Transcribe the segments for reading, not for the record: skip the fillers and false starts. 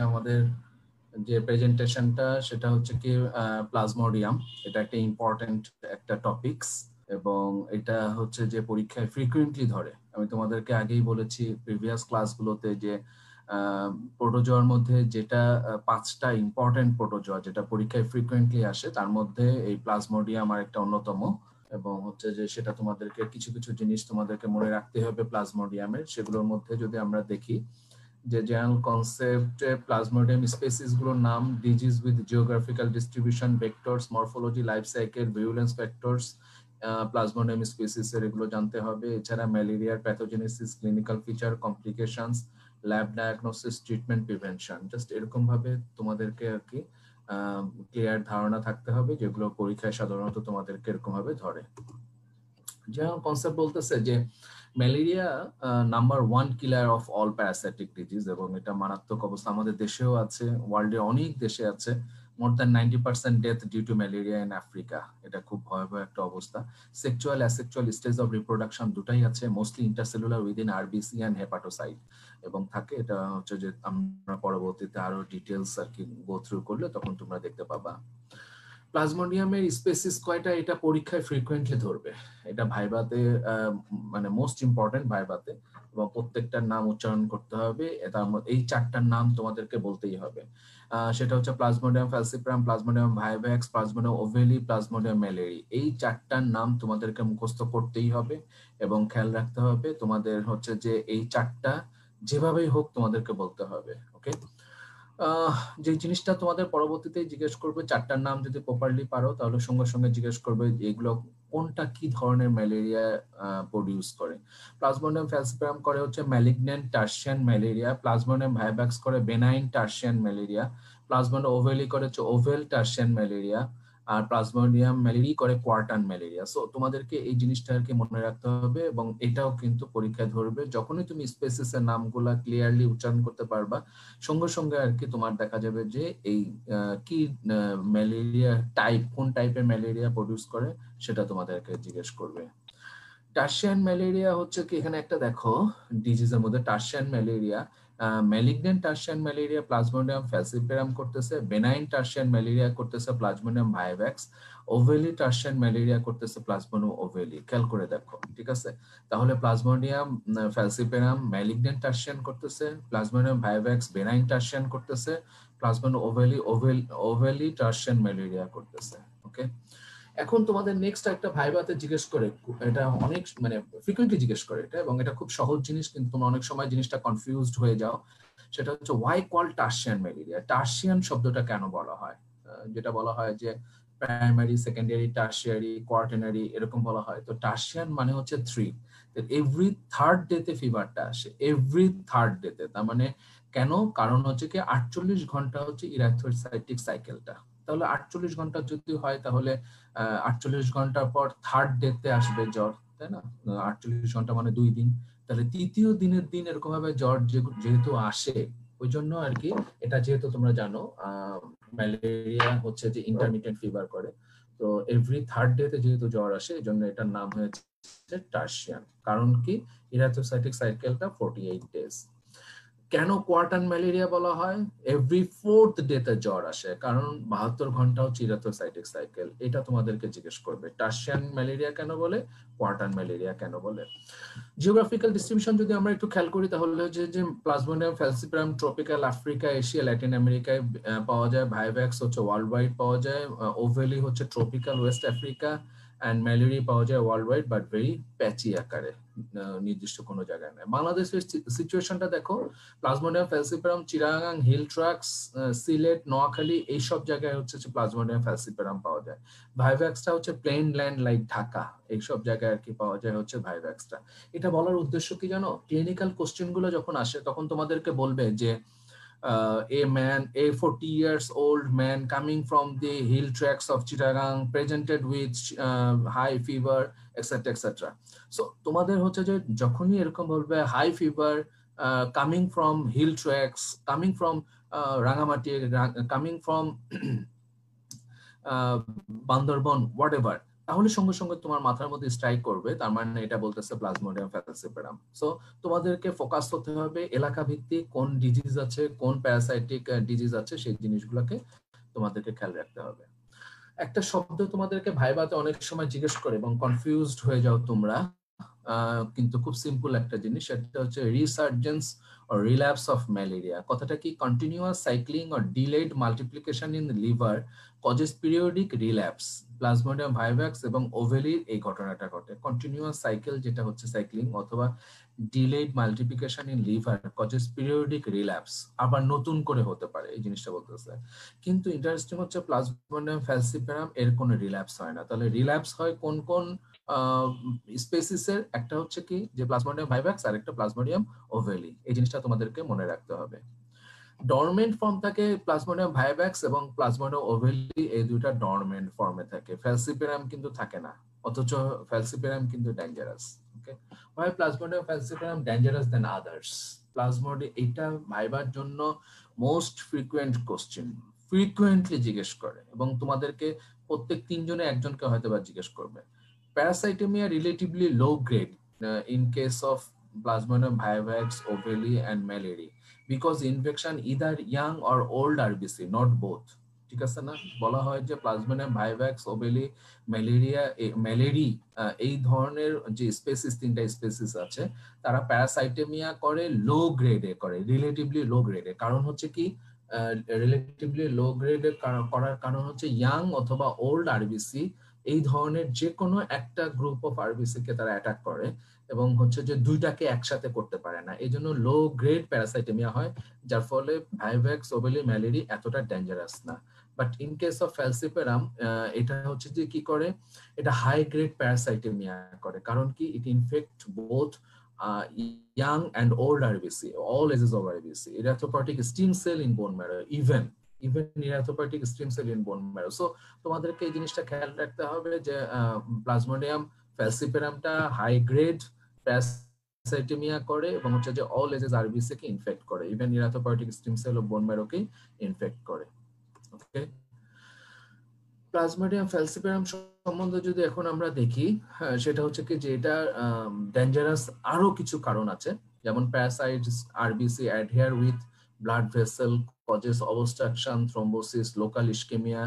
আমাদের যে প্রেজেন্টেশনটা সেটা হচ্ছে কি প্লাজমোডিয়াম। এটা একটা ইম্পর্টেন্ট একটা টপিকস এবং এটা হচ্ছে যে পরীক্ষায় ফ্রিকুয়েন্টলি ধরে। আমি তোমাদেরকে আগেই বলেছি প্রিভিয়াস ক্লাসগুলোতে যে প্রোটোজোয়ার মধ্যে যেটা 5টা ইম্পর্টেন্ট প্রোটোজোয়া যেটা পরীক্ষায় ফ্রিকুয়েন্টলি আসে তার মধ্যে এই প্লাজমোডিয়াম আর একটা অন্যতম। এবং হচ্ছে যে সেটা তোমাদেরকে কিছু কিছু জিনিস তোমাদেরকে মনে রাখতে হবে প্লাজমোডিয়ামের। সেগুলোর মধ্যে যদি আমরা দেখি যে জেনারেল কনসেপ্টে প্লাজমোডিয়াম স্পেসিস গুলোর নাম, disease with geographical distribution, vectors, morphology, life cycle, virulence factors, plasmodium species এর এগুলো জানতে হবে। এছাড়া ম্যালেরিয়ার pathogenesis, clinical feature, complications, lab diagnosis, treatment, prevention, just এরকম ভাবে তোমাদেরকে আর কি ক্লিয়ার ধারণা থাকতে হবে, যেগুলো পরীক্ষায় সাধারণত তোমাদেরকে এরকম ভাবে ধরে। জেনারেল কনসেপ্ট বলতেছে যে malaria number 1 killer of all parasitic disease, এবং এটা মারাত্মক অবস্থা আমাদের দেশেও আছে, ওয়ার্ল্ডে অনেক দেশে আছে। More than 90% death due to malaria in Africa. এটা খুব ভয়াবহ একটা অবস্থা। Sexual asexual stage of reproduction দুটাই আছে, mostly intercellular within RBC and hepatocyte এবং থাকে। এটা হচ্ছে যে আমরা পরবর্তীতে আরো ডিটেলস আর কি গো থ্রু করলে তখন তোমরা দেখতে পাবা। প্লাজমোডিয়ামের স্পেসিস কয়টা এটা পরীক্ষায় ফ্রিকুয়েন্টলি ধরবে, এটা ভাইভাতে মানে মোস্ট ইম্পর্টেন্ট ভাইভাতে, এবং প্রত্যেকটার নাম উচ্চারণ করতে হবে। এই 4টার নাম তোমাদেরকে বলতেই হবে। সেটা হচ্ছে plasmodium falciparum, plasmodium vivax, plasmodium ovale, plasmodium malariae. এই 4টার নাম তোমাদেরকে মুখস্থ করতেই হবে এবং খেয়াল রাখতে হবে তোমাদের হচ্ছে যে এই 4টা যেভাবেই হোক তোমাদেরকে বলতে হবে। ওকে, যে জিনিসটা তোমাদের পরবর্তীতে জিজ্ঞেস করবে 4টার নাম যদি প্রপারলি পারো তাহলে সঙ্গে সঙ্গে জিজ্ঞেস করবে এগুলো কোনটা কি ধরনের ম্যালেরিয়া প্রডিউস করে। প্লাজমোডিয়াম ফ্যালসিপারাম করে হচ্ছে malignant tertian malaria, plasmodium vivax করে বেনাইন টার্সিয়ান ম্যালেরিয়া, প্লাজমোডিয়াম ওভেলি করে হচ্ছে ওভেল টার্সিয়ান ম্যালেরিয়া, আর প্লাজমোডিয়াম ম্যালেরি করে কোয়ার্টান ম্যালেরিয়া। সো তোমাদেরকে এই জিনিসটা আর কি মনে রাখতে হবে এবং এটাও কিন্তু পরীক্ষায় ধরবে। যখনই তুমি স্পেসিসের নামগুলা ক্লিয়ারলি উচ্চারণ করতে পারবা সঙ্গে সঙ্গে আর কি তোমার দেখা যাবে যে এই কি ম্যালেরিয়া টাইপ, কোন টাইপের ম্যালেরিয়া প্রডিউস করে সেটা তোমাদেরকে জিজ্ঞেস করবে। টার্সিয়ান ম্যালেরিয়া হচ্ছে কি এখানে একটা দেখো ডিজিজের মধ্যে tertian malaria, malignant tertian malaria plasmodium falciparum করতেছে, বেনাইন টার্সিয়ান ম্যালেরিয়া করতেছে plasmodium vivax, ovale tertian malaria করতেছে প্লাজমোডিয়াম ওভেলি। খেয়াল করে দেখো, ঠিক আছে? তাহলে প্লাজমোডিয়াম ফ্যালসিপারাম ম্যালিগন্যান্ট টার্সিয়ান করতেছে, প্লাজমোডিয়াম ভাইভ্যাক্স বেনাইন টার্সিয়ান করতেছে, প্লাজমোডিয়াম ওভেলি টার্সিয়ান ম্যালেরিয়া করতেছে। ওকে, এখন তোমাদের নেক্সট একটা ভাইভাতে জিজ্ঞেস করে, এটা অনেক মানে ফ্রিকুয়েন্টলি জিজ্ঞেস করে এটা, এবং এটা খুব সহজ জিনিস কিন্তু তোমরা অনেক সময় জিনিসটা কনফিউজড হয়ে যাও। সেটা হচ্ছে why call tertian malaria, tertian শব্দটা কেন বলা হয়? যেটা বলা হয় যে প্রাইমারি, সেকেন্ডারি, টার্সিয়ারি, কোয়ার্টারনারি এরকম বলা হয়। তো টার্সিয়ান মানে হচ্ছে 3, এভরি থার্ড ডেতে ফিভারটা আসে, এভরি থার্ড ডেতে। তার মানে কেন? কারণ হচ্ছে কি 48 ঘন্টা হচ্ছে ইরাথ্রোসাইটিক সাইকেলটা। তাহলে 48 ঘন্টা যদি হয় তাহলে 48 ঘন্টা পর থার্ড ডেতে আসবে জ্বর, তাই না? 48 ঘন্টা মানে 2 দিন, তাহলে তৃতীয় দিনের দিন এরকম ভাবে জ্বর যেহেতু আসে, ওই জন্য আর কি এটা যেহেতু তোমরা জানো ম্যালেরিয়া হচ্ছে যে ইন্টারমিটেন্ট ফিভার করে, তো এভরি থার্ড ডেতে যেহেতু জ্বর আসে এই জন্য এটার নাম হয়েছে টার্সিয়ান। কারণ কি ইরাথ্রোসাইটিক সাইকেলটা 48 ডেজ। কেন কোয়ার্টার ম্যালেরিয়া বলা হয়? এভরি ফোর্থ ডেতে জ্বর আসে, কারণ 72 ঘন্টা হচ্ছে ইরাথ্রোসাইটিক সাইকেল। এটা তোমাদেরকে জিজ্ঞেস করবে টার্সিয়ান ম্যালেরিয়া কেন বলে, কোয়ার্টার ম্যালেরিয়া কেন বলে। জিওগ্রাফিক্যাল ডিস্ট্রিবিউশন যদি আমরা একটু খেয়াল করি তাহলে হচ্ছে যে plasmodium falciparum tropical Africa, Asia, Latin আমেরিকায় পাওয়া যায়, ভাইভ্যাক্স হচ্ছে ওয়ার্ল্ড ওয়াইড পাওয়া যায়, ওভেলি হচ্ছে ট্রপিক্যাল ওয়েস্ট আফ্রিকা, অ্যান্ড ম্যালেরি পাওয়া যায় world wide but very patchy আকারে, নির্দিষ্ট কোনো জায়গায় নয়। বাংলাদেশের সিচুয়েশনটা দেখো, plasmodium ফ্যালসিপারাম Chittagong, hill tracks, Sylhet, Noakhali এইসব জায়গায় হচ্ছে প্লাজমোডিয়াম ফ্যালসিপারাম পাওয়া যায়। ভাইভ্যাক্সটা হচ্ছে প্লেন ল্যান্ড লাইক ঢাকা এইসব জায়গায় আর কি পাওয়া যায় হচ্ছে ভাইভ্যাক্সটা। এটা বলার উদ্দেশ্য কি জানো? ক্লিনিক্যাল কোশ্চেন গুলো যখন আসে তখন তোমাদেরকে বলবে যে a 40 years old man coming from the hill tracts of Chittagong presented with high fever etc etc. So তোমাদের হচ্ছে যে যখনই এরকম বলবে high fever coming from hill tracts, coming from Rangamati, coming from Bandarban, whatever, তাহলে সঙ্গে সঙ্গে তোমার মাথার মধ্যে স্ট্রাইক করবে, তার মানে এটা বলতেছে প্লাজমোডিয়াম ফ্যালসিপারাম। সো তোমাদেরকে ফোকাস করতে হবে এলাকা ভিত্তিক কোন ডিজিজ আছে, কোন প্যারাসাইটিক ডিজিজ আছে, সেই জিনিসগুলোকে তোমাদেরকে খেয়াল রাখতে হবে। একটা শব্দ তোমাদেরকে ভাইভাতে অনেক সময় জিজ্ঞেস করে এবং কনফিউজড হয়ে যাও তোমরা, কিন্তু খুব সিম্পল একটা জিনিস, সেটা হচ্ছে resurgence or relapse of malaria। কথাটা কি? Continuous cycling or delayed multiplication in the liver causes periodic relapse। Plasmodium vivax এবং ওভেলির এই ঘটনাটা ঘটে। কন্টিনিউয়াস সাইকেল যেটা হচ্ছে সাইক্লিং, অথবা delayed multiplication in liver causes periodic relapse, আবার নতুন করে হতে পারে, এই জিনিসটা বলতেছে। কিন্তু ইন্টারেস্টিং হচ্ছে প্লাজমোডিয়াম ফ্যালসিপারাম এর কোনো রিল্যাপস হয় না। তাহলে রিল্যাপস হয় কোন কোন স্পেসিসের? একটা হচ্ছে কি যে প্লাজমোডিয়াম ভাইভাক্স, আর একটা প্লাজমোডিয়াম ওভেলি। এই জিনিসটা তোমাদেরকে মনে রাখতে হবে। ডরমেন্ট ফর্ম থাকে প্লাজমোডিয়াম ভাইভাক্স এবং প্লাজমোডিয়াম ওভেলি, এই দুইটা ডরমেন্ট ফর্মে থাকে। ফ্যালসিপারাম কিন্তু থাকে না, অথচ ফ্যালসিপারাম কিন্তু dangerous. Okay, why plasmodium falciparum dangerous then others? Plasmodium, এটা ভাইবার জন্য মোস্ট ফ্রিকুয়েন্ট কোশ্চেন, ফ্রিকুয়েন্টলি জিজ্ঞেস করে, এবং তোমাদেরকে প্রত্যেক তিনজনে একজনকে হয়তো বা জিজ্ঞেস করবে। Parasitaemia relatively low grade in case of Plasmodium vivax, ovale and malaria because infection either young or old RBC, not both। ঠিক আছে না? বলা হয় যে প্লাজমোডিয়াম ভাইভাক্স, ওভেলি, ম্যালেরিয়া, এই ধরনের যে স্পেসিস, তিনটা স্পেসিস আছে, তারা প্যারাসাইটেমিয়া করে লো গ্রেডে করে, রিলেটিভলি লো গ্রেডে। কারণ হচ্ছে কি, রিলেটিভলি লো গ্রেডে করার কারণ হচ্ছে ইয়াং অথবা ওল্ড আরবিসি, এই ধরনের যে কোনো একটা গ্রুপ অফ আরবিসি কে তারা অ্যাটাক করে, এবং হচ্ছে যে দুইটাকে একসাথে করতে পারে না, এই জন্য লো গ্রেড প্যারাসাইটেমিয়া হয়, যার ফলে ভাইভাক্স, ওভেলি, ম্যালেরিয়া এতটা ডেঞ্জারাস না। বাট ইন কেস অফ ফ্যালসিপারাম, এটা হচ্ছে যে কি করে, এটা হাই গ্রেড প্যারাসাইটেমিয়া করে। কারণ কি, it infect both young and old RBC, all ages of RBC, erythropoietic stem cell in bone marrow, even erythropoietic stem cell in bone marrow। So তোমাদেরকে এই জিনিসটা খেয়াল রাখতে হবে যে প্লাজমোডিয়াম ফ্যালসিপারামটা হাই গ্রেড প্যারাসাইটেমিয়া করে, এবং হচ্ছে যে অল এজেস আরবিসি কে ইনফেক্ট করে, even erythropoietic stem cell of bone marrow কে ইনফেক্ট করে। ওকে, প্লাজমোডিয়াম ফ্যালসিপারাম সম্বন্ধে যদি এখন আমরা দেখি, সেটা হচ্ছে কি যে এটা ডেঞ্জারাস আরো কিছু কারণ আছে, যেমন parasites RBC adhere with blood vessel, causes obstruction, thrombosis, local ischaemia,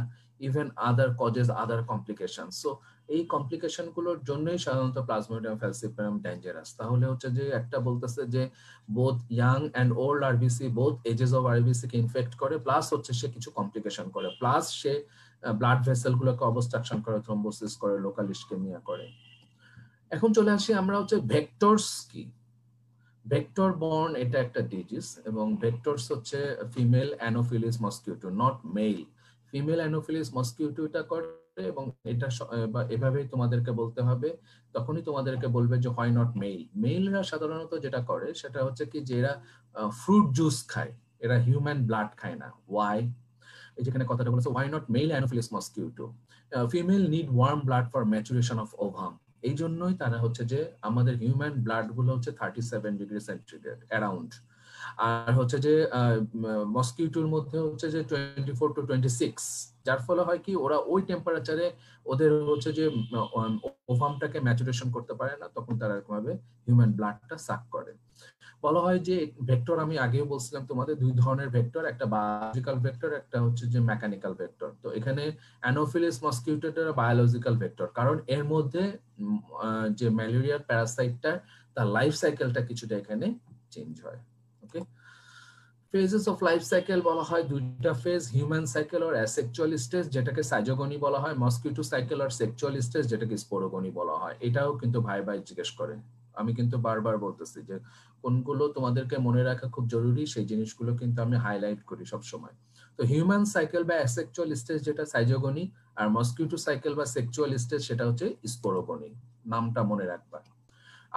even other causes other complication. So এই কমপ্লিকেশন গুলোর জন্যই সাধারণত প্লাজমোডিয়াম ফ্যালসিপারাম ডেঞ্জারাস। তাহলে হচ্ছে যে একটা বলতেছে যে both young and old RBC, both ages of RBC কে ইনফেক্ট করে, প্লাস হচ্ছে সে কিছু কমপ্লিকেশন করে, প্লাস সে ব্লাড ভেসেল গুলোকে অবস্ট্রাকশন করে, থ্রম্বোসিস করে, লোকাল ইস্কেমিয়া করে। এখন চলে আসি আমরা হচ্ছে ভেক্টরস কি। ভেক্টর বর্ন, এটা একটা ডিজিজ, এবং ভেক্টরস হচ্ছে female anopheles mosquito, not male. Female anopheles mosquito এটা করে, এবং এটা এভাবেই তোমাদেরকে বলতে হবে। তখনই তোমাদেরকে বলবে যে হয় নট মেল। মেলরা সাধারণত যেটা করে সেটা হচ্ছে কি যে এরা ফ্রুট জুস খায়, এরা হিউম্যান ব্লাড খায় না। ওয়াই? এই যেখানে কথাটা বলেছে, why not male anopheles mosquito, female need warm blood for maturation of ovum। এই জন্যই তারা হচ্ছে যে আমাদের হিউম্যান ব্লাড গুলো হচ্ছে 37 ডিগ্রি সেন্টিগ্রেড অ্যারাউন্ড, আর হচ্ছে যে মসকিউটোর মধ্যে হচ্ছে যে 24 to 26, যার ফলে হয় কি ওরা ওই টেম্পারেচারে ওদের হচ্ছে যে ওভামটাকে ম্যাচুরেশন করতে পারে না, তখন তারা এরকম ভাবে হিউম্যান ব্লাডটা সাক করে। বলা হয় যে ভেক্টর, আমি আগেও বলছিলাম তোমাদের দুই ধরনের ভেক্টর, একটা বায়োলজিক্যাল ভেক্টর, একটা হচ্ছে যে মেকানিক্যাল ভেক্টর। তো এখানে অ্যানোফিলিস মসকিউটোটা বায়োলজিক্যাল ভেক্টর, কারণ এর মধ্যে যে ম্যালেরিয়ার প্যারাসাইটটা, তার লাইফ সাইকেলটা কিছুটা এখানে চেঞ্জ হয়। ওকে, ফেজেস অফ লাইফ সাইকেল বলা হয় দুইটা ফেজ, হিউম্যান সাইকেল আর অ্যাসেক্সুয়াল স্টেজ যেটাকে সাইজোগনি বলা হয়, মসকিউটো সাইকেল আর সেক্সুয়াল স্টেজ যেটাকে স্পোরোগনি বলা হয়। এটাও কিন্তু ভাই ভাই জিজ্ঞেস করে। আমি কিন্তু বারবার বলতেছি যে কোনগুলো তোমাদেরকে মনে রাখা খুব জরুরি, সেই জিনিসগুলো কিন্তু আমি হাইলাইট করি সব সময়। তো হিউম্যান সাইকেল বা অ্যাসেক্সুয়াল স্টেজ যেটা সাইজোগনি, আর মসকিউটো সাইকেল বা সেক্সুয়াল স্টেজ সেটা হচ্ছে স্পোরোগনি। নামটা মনে রাখবা।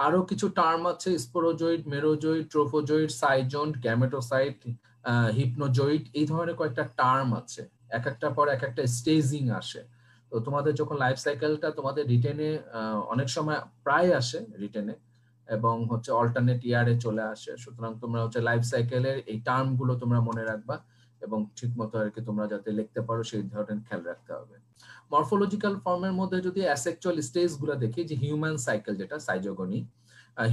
আরো কিছু টার্ম আছে, sporozoite, merozoite, trophozoite, schizont, gametocyte, হিপনোজয়েড, এই ধরনের কয়েকটা টার্ম আছে। এক একটা পর এক একটা স্টেজিং আসে। তো তোমাদের যখন লাইফ সাইকেলটা তোমাদের রিটেনে অনেক সময় প্রায় আসে রিটেনে, এবং হচ্ছে অল্টারনেট ইয়ারে চলে আসে, সুতরাং তোমরা হচ্ছে লাইফ সাইকেলের এই টার্ম গুলো তোমরা মনে রাখবা, এবং ঠিক মতো আর কি তোমরা যাতে লিখতে পারো সেই ধরনের খেয়াল রাখতে হবে। মরফোলজিক্যাল ফর্মের মধ্যে যদি অ্যাসেক্সুয়াল স্টেজ গুলো দেখি, যে হিউম্যান সাইকেল যেটা সাইজোগনি,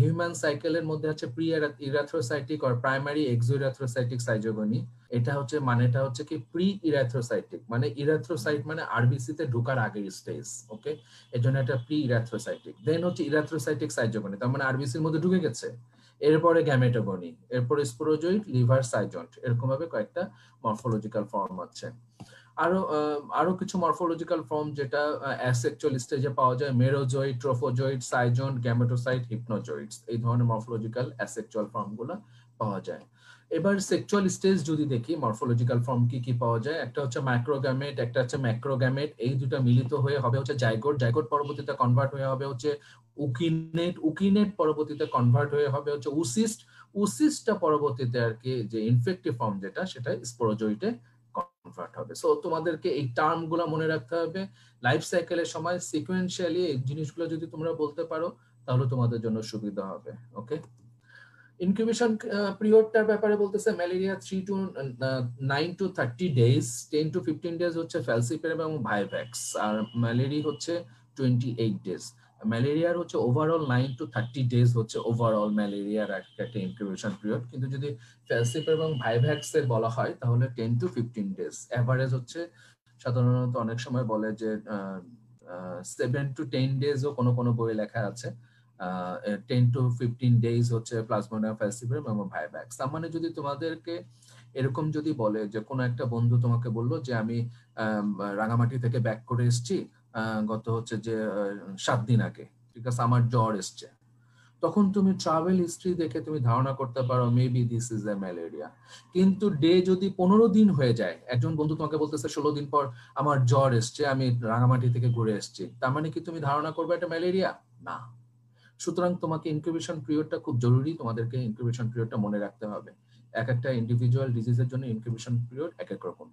হিউম্যান সাইকেলের মধ্যে আছে প্রি ইরাথ্রোসাইটিক আর প্রাইমারি এক্সোইরাথ্রোসাইটিক সাইজোগনি। এটা হচ্ছে মানেটা হচ্ছে কি প্রি ইরাথ্রোসাইটিক, মানে ইরাথ্রোসাইট মানে আরবিসি তে ঢোকার আগের স্টেজ, ওকে, এজন্য এটা প্রি ইরাথ্রোসাইটিক। দেন হচ্ছে ইরাথ্রোসাইটিক সাইজোগনি, তার মানে আরবিসির মধ্যে ঢুকে গেছে। এরপরে গ্যামেটোগনি, এরপরে স্পোরোজয়েড, লিভার সাইজন্ট, এরকম ভাবে কয়েকটা মরফোলজিক্যাল ফর্ম আছে। আরো কিছু মরফোলজিক্যাল ফর্ম যেটা অ্যাসেক্সুয়াল স্টেজে পাওয়া যায়, মেরোজয়েড, ট্রোফোজয়েড, সাইজন্ট, গ্যামেটোসাইট, হিপনোজয়েডস, এই ধরনের মরফোলজিক্যাল অ্যাসেক্সুয়াল ফর্মগুলো পাওয়া যায়। এবার সেক্সুয়াল স্টেজ যদি দেখি মরফোলজিক্যাল ফর্ম কি কি পাওয়া যায়, একটা হচ্ছে মাইক্রোগ্যামেট, একটা হচ্ছে ম্যাক্রোগ্যামেট। এই দুটো মিলিত হয়ে হবে হচ্ছে জাইগোট, জাইগোট পরবর্তীতে কনভার্ট হয়ে হবে হচ্ছে উকিনেট, উকিনেট পরবর্তীতে কনভার্ট হয়ে হবে হচ্ছে উসিস্ট, উসিস্টটা পরবর্তীতে আর কি যে ইনফেক্টিভ ফর্ম যেটা সেটা স্পোরোজয়েডে কনভার্ট হবে। সো তোমাদেরকে এই টার্মগুলো মনে রাখতে হবে। লাইফ সাইকেলের সময় সিকোয়েন্সিয়ালি এই জিনিসগুলো যদি তোমরা বলতে পারো তাহলে তোমাদের জন্য সুবিধা হবে। ওকে, ইনকিউবেশন পিরিয়ডটার ব্যাপারে বলতেছে malaria 3 to 9 to 30 days, 10 to 15 days হচ্ছে ফ্যালসিপারাম এবং ভাইভ্যাক্স, আর ম্যালেরিয়া হচ্ছে 28 days। ম্যালেরিয়ার হচ্ছে ওভারঅল 9 to 30 days হচ্ছে ওভারঅল ম্যালেরিয়ার একটা ইনকিউবেশন পিরিয়ড, কিন্তু যদি ফ্যালসিপারাম এবং ভাইভ্যাক্স এর বলা হয় তাহলে 10 to 15 days। এভারেজ হচ্ছে সাধারণত অনেক সময় বলে যে 7 to 10 days-ও কোনো কোনো বইয়ে লেখা আছে। 10 to 15 days হচ্ছে প্লাজমোডিয়াম ফ্যালসিপারাম এবং ভাইভ্যাক্স। তার মানে যদি তোমাদেরকে এরকম যদি বলে যে কোনো একটা বন্ধু তোমাকে বললো যে আমি রাঙামাটি থেকে ব্যাক করে এসেছি গত হচ্ছে যে 7 দিন আগে, ঠিক আছে, আমার জ্বর এসছে, তখন তুমি ট্রাভেল হিস্ট্রি দেখে তুমি ধারণা করতে পারো maybe this is A malaria. কিন্তু ডে যদি 15 দিন হয়ে যায়, একজন বন্ধু তোমাকে বলতেছে 16 দিন পর আমার জ্বর এসছে, আমি রাঙামাটি থেকে ঘুরে এসেছি, তার মানে কি তুমি ধারণা করবে এটা ম্যালেরিয়া? না। সুতরাং তোমাকে ইনকিউবেশন পিরিয়ডটা খুব জরুরি, তোমাদেরকে ইনকিউবেশন পিরিয়ডটা মনে রাখতে হবে। এক একটা ইন্ডিভিজুয়াল ডিজিজের জন্য ইনকিউবেশন পিরিয়ড এক এক রকম।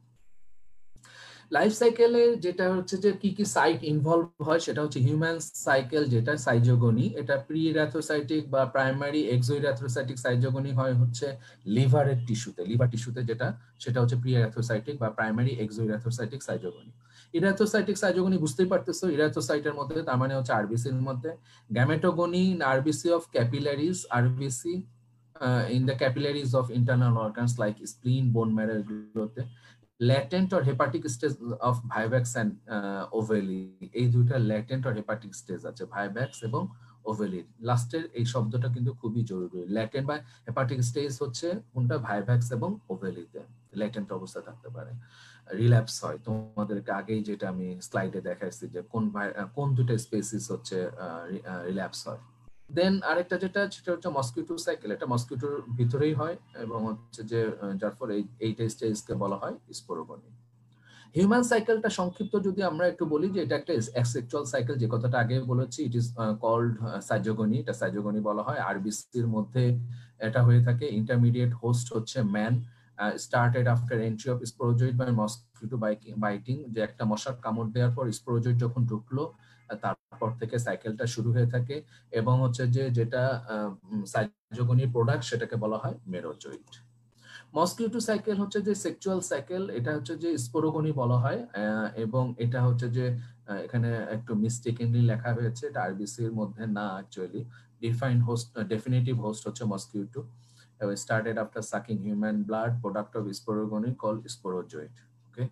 লাইফ সাইকেলে যেটা হচ্ছে যে কি কি সাইট ইনভলভ হয় সেটা হচ্ছে হিউম্যান সাইকেল যেটা সাইজোগনি, এটা প্রি ইরাথ্রোসাইটিক বা প্রাইমারি এক্সোইরাথ্রোসাইটিক সাইজোগনি হয় হচ্ছে লিভারের টিস্যুতে, লিভার টিস্যুতে যেটা সেটা হচ্ছে প্রি ইরাথ্রোসাইটিক বা primary exoerythrocytic schizogony. Erythrocytic schizogony বুঝতেই পারতেছো, ইরাথ্রোসাইটের মধ্যে তার মানে হচ্ছে আরবিসির মধ্যে। Gametogony RBC of capillaries, RBC in the capillaries of internal organs like spleen, bone marrow, এগুলোতে। Latent or hepatic stage of vivax and ovale, এই দুইটা ল্যাটেন্ট অর হেপাটিক স্টেজ আছে, ভাইভ্যাক্স এবং ওভেলি। লাস্টের এই শব্দটা কিন্তু খুবই জরুরি। ল্যাটেন্ট বা হেপাটিক স্টেজ হচ্ছে কোনটা? ভাইভ্যাক্স এবং ওভেলিতে ল্যাটেন্ট অবস্থা থাকতে পারে। রিল্যাপস হয়, তোমাদেরকে আগেই যেটা আমি স্লাইডে দেখাইছি যে কোন দুটো স্পেসিস হচ্ছে রিল্যাপস হয়। দেন আরেকটা যেটা সেটা হচ্ছে মসকিউটো সাইকেল, এটা মসকিউটোর ভিতরেই হয় এবং হচ্ছে যে যার ফলে এইটা স্টেজকে বলা হয় স্পোরোগনি। হিউম্যান সাইকেলটা সংক্ষিপ্ত যদি আমরা একটু বলি যে এটা একটা অ্যাসেক্সুয়াল সাইকেল, যে কথাটা আগে বলেছি, ইট ইজ কল্ড সাইজোগনি, এটা সাইজোগনি বলা হয়। আরবিসির মধ্যে এটা হয়ে থাকে। ইন্টারমিডিয়েট হোস্ট হচ্ছে man, started after entry of sporozoite by mosquito biting, যে একটা মশার কামড় দেওয়ার পর স্পোরোজয়েড যখন ঢুকলো তারপর থেকে সাইকেলটা শুরু হয়ে থাকে। এবং হচ্ছে যে যেটা সাইজোগনির প্রোডাক্ট সেটাকে বলা হয় মেরোজয়েড। মসকিউটো সাইকেল হচ্ছে যে সেক্সুয়াল সাইকেল, এটা হচ্ছে যে স্পোরোগনি বলা হয়। এবং এটা হচ্ছে যে এখানে একটু মিস্টেকেনলি লেখা হয়েছে, এটা আরবিসির মধ্যে না, actually defined host, definitive host হচ্ছে mosquito, started after sucking human blood, product of sporogony call sporozoite. Okay,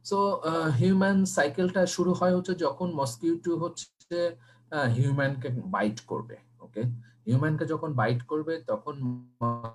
so human সাইকেলটা শুরু হয় হচ্ছে যখন মসকিউটো হচ্ছে হিউম্যানকে বাইট করবে। ওকে, হিউম্যানকে যখন বাইট করবে তখন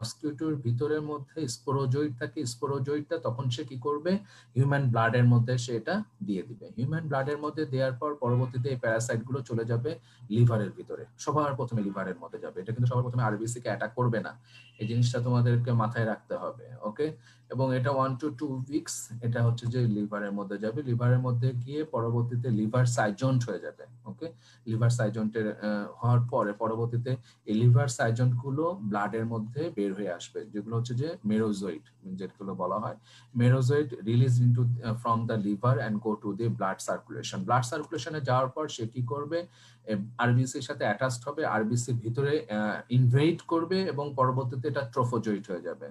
মসকিউটোর ভিতরের মধ্যে স্পোরোজয়েড থাকে, স্পোরোজয়েডটা তখন সে কি করবে? হিউম্যান ব্লাডের মধ্যে সে এটা দিয়ে দিবে। হিউম্যান ব্লাডের মধ্যে দেওয়ার পর পরবর্তীতে এই প্যারাসাইট গুলো চলে যাবে লিভারের ভিতরে, সবার প্রথমে লিভারের মধ্যে যাবে। এটা কিন্তু সবার প্রথমে আরবিসি কে অ্যাটাক করবে না, এই জিনিসটা তোমাদেরকে মাথায় রাখতে হবে। ওকে, এবং এটা 1 to 2 উইকস এটা হচ্ছে যে লিভারের মধ্যে যাবে, লিভারের মধ্যে গিয়ে পরবর্তীতে লিভার সাইজন্ট হয়ে যাবে। ওকে, লিভার সাইজন্টের হওয়ার পরে পরবর্তীতে এই লিভার সাইজন্ট গুলো ব্লাডের মধ্যে বের হয়ে আসবে, যেগুলো হচ্ছে যে মেরোজয়েড, যেগুলো বলা হয় merozoite release into from the liver and go to the blood circulation. Blood সার্কুলেশনে যাওয়ার পর সে কি করবে? আরবিসির সাথে অ্যাটাচড হবে, আরবিসির ভিতরে ইনভেড করবে এবং পরবর্তীতে এটা ট্রোফোজয়েড হয়ে যাবে।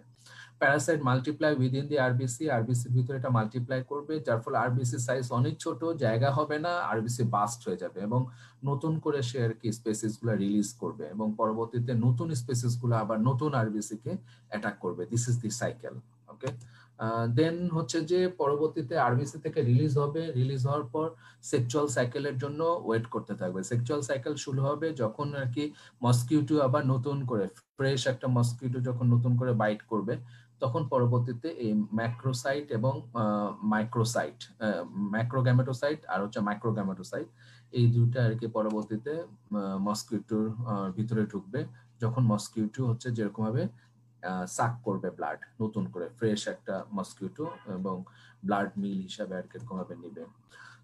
Parasite multiply within the RBC, আরবিসির ভিতরে এটা মাল্টিপ্লাই করবে, যার ফলে আরবিসি সাইজ অনেক ছোট, জায়গা হবে না, আরবিসি বাস্ট হয়ে যাবে এবং নতুন করে সে আর কি স্পেসিস গুলো রিলিজ করবে এবং পরবর্তীতে নতুন স্পেসিস গুলো আবার নতুন আরবিসি কে অ্যাটাক করবে। This is the cycle. Okay, then হচ্ছে যে পরবর্তীতে আরবিসি থেকে রিলিজ হবে, রিলিজ হওয়ার পর সেক্সুয়াল সাইকেলের জন্য ওয়েট করতে থাকবে। সেক্সুয়াল সাইকেল শুরু হবে যখন আর কি মসকিউটো আবার নতুন করে ফ্রেশ একটা মসকিউটো যখন নতুন করে বাইট করবে, তখন পরবর্তীতে এই ম্যাক্রোসাইট এবং মাইক্রোসাইট, ম্যাক্রোগ্যামেটোসাইট আর হচ্ছে মাইক্রোগ্যামেটোসাইট, এই দুইটা আর কি পরবর্তীতে মসকিউটোর ভিতরে ঢুকবে, যখন মসকিউটো হচ্ছে যেরকম ভাবে সাক করবে ব্লাড, নতুন করে ফ্রেশ একটা মসকিউটো এবং ব্লাড মিল হিসাবে আর কি এরকম ভাবে নিবে।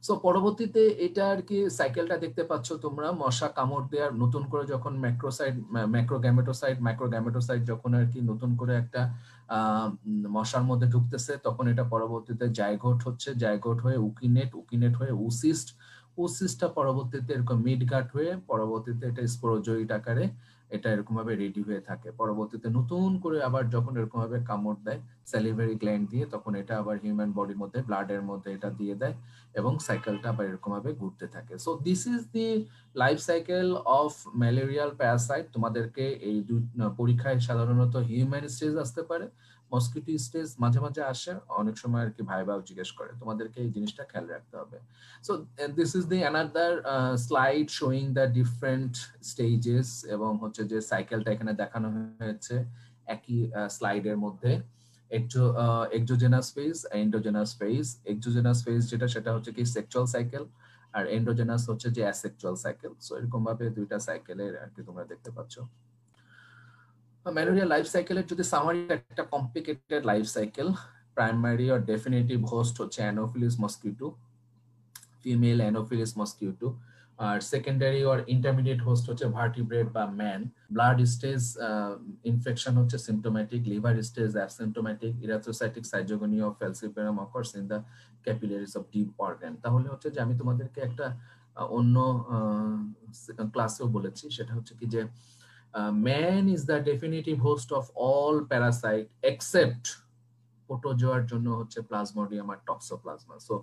সো পরবর্তীতে এটা আর কি সাইকেলটা দেখতে পাচ্ছ তোমরা, মশা কামড় দেওয়ার নতুন করে যখন মাইক্রোগ্যামেটোসাইট যখন আর কি নতুন করে একটা মশার মধ্যে ঢুকতেছে, তখন এটা পরবর্তীতে জাইগোট হচ্ছে, জাইগোট হয়ে উকিনেট হয়ে উসিস্টটা পরবর্তীতে এরকম মিডগাট হয়ে পরবর্তীতে এটা স্পোরোজোইট আকারে এটা এরকম ভাবে রেডি হয়ে থাকে। পরবর্তীতে নতুন করে আবার যখন এরকম ভাবে কামড় দেয় স্যালিভারি গ্ল্যান্ড দিয়ে, তখন এটা আবার হিউম্যান বডির মধ্যে ব্লাডের মধ্যে এটা দিয়ে দেয় এবং সাইকেলটা আবার এরকম ভাবে ঘুরতে থাকে। So this is the life cycle of malarial Parasite. তোমাদেরকে এই পরীক্ষায় সাধারণত হিউম্যান স্টেজ আসতে পারে, মসকিটো স্টেজ মাঝে মাঝে আসে, অনেক সময় আর কি ভাইবাও জিজ্ঞেস করে, তোমাদেরকে এই জিনিসটা খেয়াল রাখতে হবে। So this is the another slide showing the different stages, এবং হচ্ছে যে সাইকেলটা এখানে দেখানো হয়েছে একই স্লাইডের মধ্যে। Exogenous phase, endogenous phase. Exogenous phase যেটা, সেটা হচ্ছে কি সেক্সুয়াল সাইকেল, আর এন্ডোজেনাস হচ্ছে যে অ্যাসেক্সুয়াল সাইকেল। সো এরকম ভাবে দুইটা সাইকেলের আর কি তোমরা দেখতে পাচ্ছ। ম্যালেরিয়া লাইফ সাইকেলের যদি সামারি, একটা complicated life cycle. Primary or definitive host হচ্ছে anopheles mosquito, female anopheles mosquito, আর সেকেন্ডারি অর ইন্টারমিডিয়েট হোস্ট হচ্ছে ভার্টিব্রেট বা ম্যান। ব্লাড স্টেজ ইনফেকশন হচ্ছে symptomatic, liver stage asymptomatic, erythrocytic schizogony of falciparum occurs in the capillaries of deep organ. তাহলে হচ্ছে যে আমি তোমাদেরকে একটা অন্য ক্লাসেও বলেছি, সেটা হচ্ছে কি যে man is the definitive host of all parasite except প্রোটোজোয়ার জন্য হচ্ছে প্লাজমোডিয়াম আর টক্সোপ্লাজমা। সো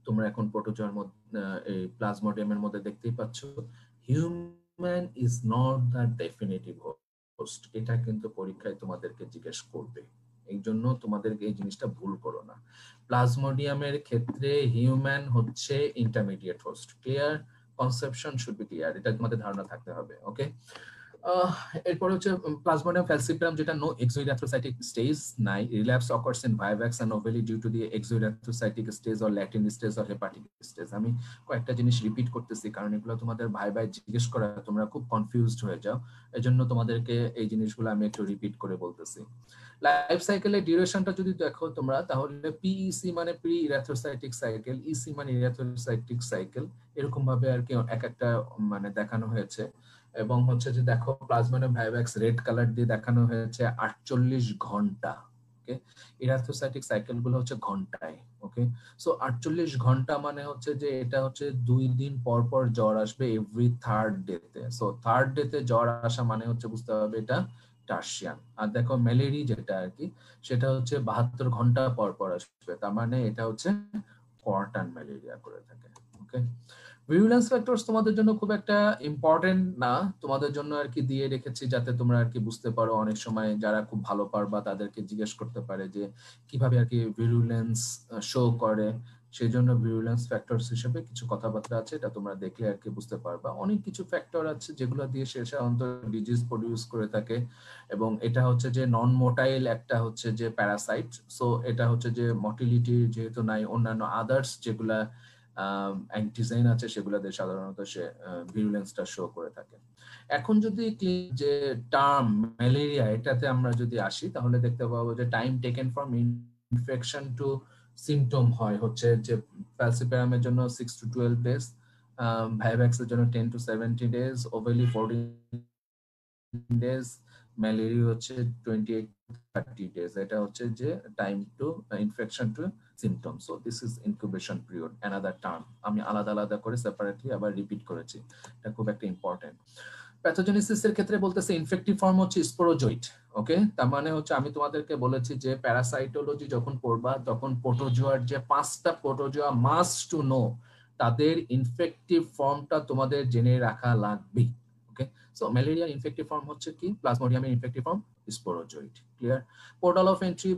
তোমরা এখন প্রোটোজোয়ার মধ্যে এই প্লাজমোডিয়ামের মধ্যে দেখতেই পাচ্ছ, human is not the definitive host. এটা কিন্তু পরীক্ষায় তোমাদেরকে জিজ্ঞেস করবে, এই জন্য তোমাদেরকে এই জিনিসটা ভুল করো না। প্লাজমোডিয়ামের ক্ষেত্রে হিউম্যান হচ্ছে intermediate host. Clear? Conception should be clear, এটা তোমাদের ধারণা থাকতে হবে। ওকে, এরপর হচ্ছে প্লাজমোডিয়াম ফ্যালসিপারাম, যেটা নো এক্সোইরাথ্রোসাইটিক স্টেজ নাই, relapse occurs in vivax and ovale due to the exoerythrocytic stage or latent stage or hepatic stage. আমি কয়েকটা জিনিস রিপিট করতেছি কারণ এগুলো তোমাদের ভাই জিজ্ঞেস করা তোমরা খুব কনফিউজড হয়ে যাও, এজন্য তোমাদেরকে এই জিনিসগুলো আমি একটু রিপিট করে বলতেছি। লাইফ সাইকেলের ডিউরেশনটা যদি দেখো তোমরা, তাহলে পিইসি মানে প্রি ইরাথ্রোসাইটিক সাইকেল, ইসি মানে ইরাথ্রোসাইটিক সাইকেল, এরকম ভাবে আর কি এক একটা মানে দেখানো হয়েছে। এবং হচ্ছে যে দেখো প্লাজমোডিয়াম ভাইভ্যাক্স রেড কালার দিয়ে দেখানো হয়েছে 48 ঘন্টা। ওকে, ইরাথ্রোসাইটিক সাইকেল গুলো হচ্ছে ঘন্টায়। ওকে, সো 48 ঘন্টা মানে হচ্ছে যে এটা হচ্ছে 2 দিন পর পর জ্বর আসবে এভরি থার্ড ডেতে। সো থার্ড ডেতে জ্বর আসা মানে হচ্ছে বুঝতে হবে এটা টার্সিয়ান। আর দেখো ম্যালেরিয়া যেটা আর কি, সেটা হচ্ছে 72 ঘন্টা পর পর আসবে, তার মানে এটা হচ্ছে কোয়ার্টার ম্যালেরিয়া করে থাকে। ওকে, ভিরুলেন্স ফ্যাক্টরস তোমাদের জন্য খুব একটা ইম্পর্টেন্ট না, তোমাদের জন্য আর কি দিয়ে রেখেছি যাতে তোমরা আর কি বুঝতে পারো। অনেক সময় যারা খুব ভালো পারবা তাদেরকে জিজ্ঞেস করতে পারে যে কিভাবে আর কি ভিরুলেন্স শো করে, সেই জন্য ভিরুলেন্স ফ্যাক্টরস হিসেবে কিছু কথাবার্তা আছে, এটা তোমরা দেখলে আর কি বুঝতে পারবা। অনেক কিছু ফ্যাক্টর আছে যেগুলো দিয়ে সে সাধারণত ডিজিজ প্রডিউস করে থাকে, এবং এটা হচ্ছে যে নন মোটাইল একটা হচ্ছে যে প্যারাসাইট। সো এটা হচ্ছে যে মটিলিটি যেহেতু নাই, অন্যান্য আদার্স যেগুলা অ্যান্টিজেন আছে সেগুলোতে সাধারণত সে ভিরুলেন্সটা শো করে থাকে। এখন যদি যে টার্ম ম্যালেরিয়া, এটাতে আমরা যদি আসি তাহলে দেখতে পাবো যে time taken from infection to symptom হয় হচ্ছে যে ফ্যালসিপারামের জন্য 6 to 12 days, ভাইভ্যাক্সের জন্য 10 to 70 days, ovale 14 days, malaria হচ্ছে 28 to 30 days। এটা হচ্ছে যে time to infection to symptoms. So this is incubation period, another term আমি আলাদা আলাদা করে সেপারেটলি আবার রিপিট করেছি, এটা খুব একটা ইম্পর্টেন্ট। প্যাথোজেনেসিসের ক্ষেত্রে বলতেছে ইনফেক্টিভ ফর্ম হচ্ছে স্পোরোজয়েড। ওকে, তার মানে হচ্ছে আমি তোমাদেরকে বলেছি যে প্যারাসাইটোলজি যখন পড়বা তখন প্রোটোজোয়ার যে 5টা প্রোটোজোয়া মাস্ট টু নো, তাদের ইনফেক্টিভ ফর্মটা তোমাদের জেনে রাখা লাগবে। Okay, so malaria infective form হচ্ছে কি, প্লাজমোডিয়ামের infective form sporozoite. Clear? Portal of entry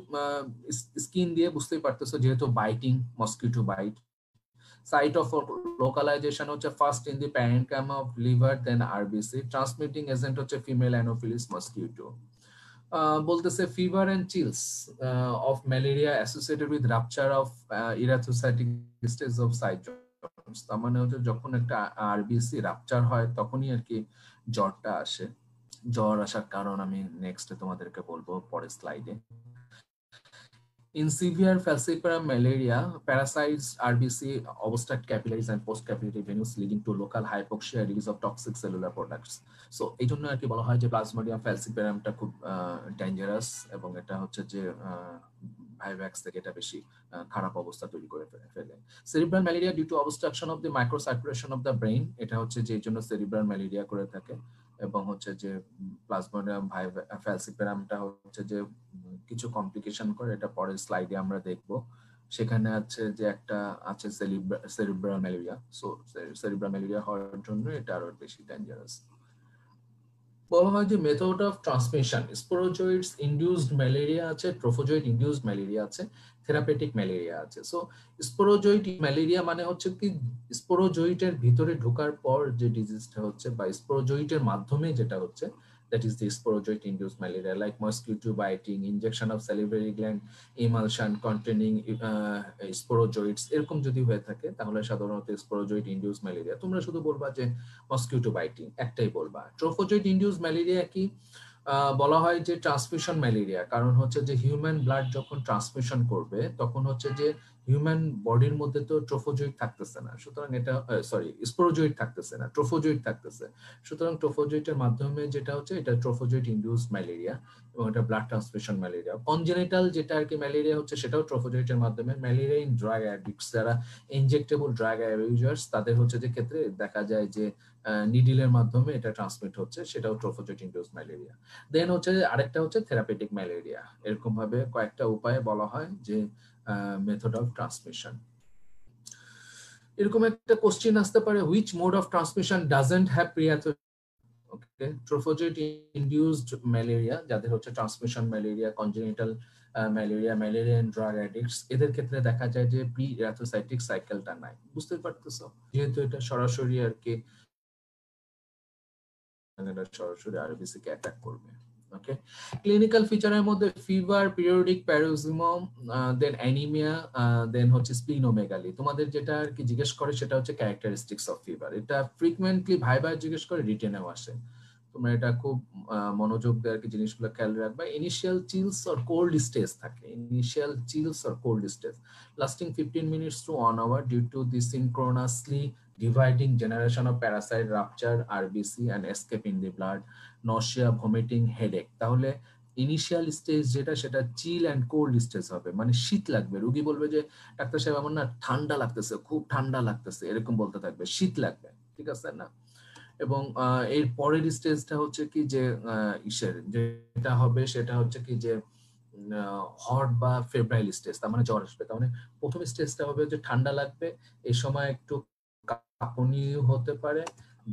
skin দিয়ে বুঝতেই পারতেছো, যেহেতু biting, mosquito bite. Site of localization হচ্ছে first in the parenchyma of liver, then RBC. Transmitting agent হচ্ছে female Anopheles mosquito. বলতেছে fever and chills of malaria associated with rupture of erythrocytic stage of cytones. তার মানে হচ্ছে যখন একটা RBC rupture হয় তখনই আর কি জ্বরটা আসে। জ্বর আসার কারণ আমি নেক্সটে তোমাদেরকে বলবো পরের স্লাইডে। In severe falciparum malaria, parasites RBC obstruct capillaries and post-capillary venues, leading to local hypoxia, release of toxic cellular products. So এই জন্য আর কি বলা হয় যে প্লাজমোডিয়াম ফ্যালসিপারামটা খুব ডেঞ্জারাস, এবং এটা হচ্ছে যে ভাইভ্যাক্স থেকে এটা বেশি খারাপ অবস্থা তৈরি করে ফেলে। Cerebral malaria due to obstruction of the microcirculation of the brain, এটা হচ্ছে যে জন্য সেরিব্রাল ম্যালেরিয়া করে থাকে। এবং হচ্ছে যে প্লাজমোডিয়াম ফ্যালসিপারামটা হচ্ছে যে কিছু কমপ্লিকেশন করে, এটা পরের স্লাইডে আমরা দেখব। সেখানে আছে যে একটা আছে cerebral malaria. So cerebral malaria হওয়ার জন্য এটা আরো বেশি ডেঞ্জারাস। বলা হয় যে method of transmission, sporozoites induced malaria আছে, ট্রোফোজয়েড ইনডিউসড ম্যালেরিয়া আছে, থেরাপিউটিক ম্যালেরিয়া আছে। সো স্পোরোজয়েড ম্যালেরিয়া মানে হচ্ছে কি স্পোরোজয়েডের ভিতরে ঢোকার পর যে ডিজিজটা হচ্ছে বা স্পোরোজয়েডের মাধ্যমে যেটা হচ্ছে, that is the sporozoid induced malaria, like mosquito biting, injection of salivary gland emulsion containing sporozoids, এরকম যদি হয়ে থাকে তাহলে সাধারণত স্পোরোজয়েড ইনডিউসড ম্যালেরিয়া। তোমরা শুধু বলবা যে মসকিটো বাইটিং, একটাই বলবা। ট্রোফোজয়েড ইনডিউসড ম্যালেরিয়া কি বলা হয় যে ট্রান্সমিশন ম্যালেরিয়া, কারণ হচ্ছে যে হিউম্যান ব্লাড যখন ট্রান্সমিশন করবে তখন হচ্ছে যে হিউম্যান বডির মধ্যে তো ট্রোফোজয়েড থাকতেছে না, সুতরাং এটা স্পোরোজয়েড থাকতেছে না, ট্রোফোজয়েড থাকতেছে। সুতরাং ট্রোফোজয়েডের মাধ্যমে যেটা হচ্ছে এটা ট্রোফোজয়েড ইনডিউসড ম্যালেরিয়া, এবং এটা ব্লাড ট্রান্সমিশন ম্যালেরিয়া। কনজেনিটাল যেটা আর কি ম্যালেরিয়া হচ্ছে সেটাও ট্রোফোজয়েডের মাধ্যমে। ম্যালেরিয়া ইন ড্রাগ অ্যাডিক্টস, যারা ইনজেক্টেবল ড্রাগ ইউজার্স, তাদের হচ্ছে যে ক্ষেত্রে দেখা যায় যে নিডিলের মাধ্যমে এটা ট্রান্সমিট হচ্ছে, সেটাও ট্রোফোজয়েড ইনডিউসড ম্যালেরিয়া। দেন হচ্ছে আরেকটা হচ্ছে থেরাপিউটিক ম্যালেরিয়া। এরকম ভাবে কয়েকটা উপায়ে বলা হয় যে মেথড অফ ট্রান্সমিশন। এরকম একটা কোশ্চেন আসতে পারে, which mode of transmission doesn't have okay, trophozoite induced malaria, যাদের হচ্ছে transmission malaria, congenital malaria, malaria and drug addicts, এদের ক্ষেত্রে দেখা যায় যে প্রি এরাথ্রোসাইটিক সাইকেলটা নাই। বুঝতে পারতেছো, যেহেতু এটা সরাসরি আর কি সরাসরি আরবিসি কে অ্যাটাক করবে। ওকে, ক্লিনিক্যাল ফিচারের মধ্যে ফিভার, পিরিয়ডিক প্যারোক্সিজম, দেন অ্যানিমিয়া, দেন হচ্ছে স্প্লিনোমেগালি। তোমাদের যেটা আর কি জিজ্ঞেস করে সেটা হচ্ছে ক্যারেক্টারিস্টিক্স অফ ফিভার। এটা ফ্রিকুয়েন্টলি ভাইবার জিজ্ঞেস করে, রিটেনেও আসে। তোমরা এটা খুব মনোযোগ দিয়ে আর কি জিনিসগুলো খেয়াল রাখবা। Initial chills or cold stage থাকে, initial chills or cold stage lasting 15 minutes to 1 hour due to the synchronously dividing generation of parasite rupture RBC and escape in the blood, nausea, vomiting, headache। তাহলে initial stage যেটা সেটা চিল and cold stage হবে, মানে শীত লাগবে। রোগী বলবে যে ডাক্তার সাহেব আমার না ঠান্ডা লাগতেছে, খুব ঠান্ডা লাগতেছে, এরকম বলতে থাকবে, শীত লাগবে, ঠিক আছে না? এবং এর পরের স্টেজটা হচ্ছে কি যে ইসের যেটা হবে সেটা হচ্ছে কি যে হট বা ফেব্রাইল স্টেজ, তার মানে জ্বর আসবে। তার মানে প্রথম স্টেজটা হবে যে ঠান্ডা লাগবে, এই সময় একটু কাঁপুনি হতে পারে।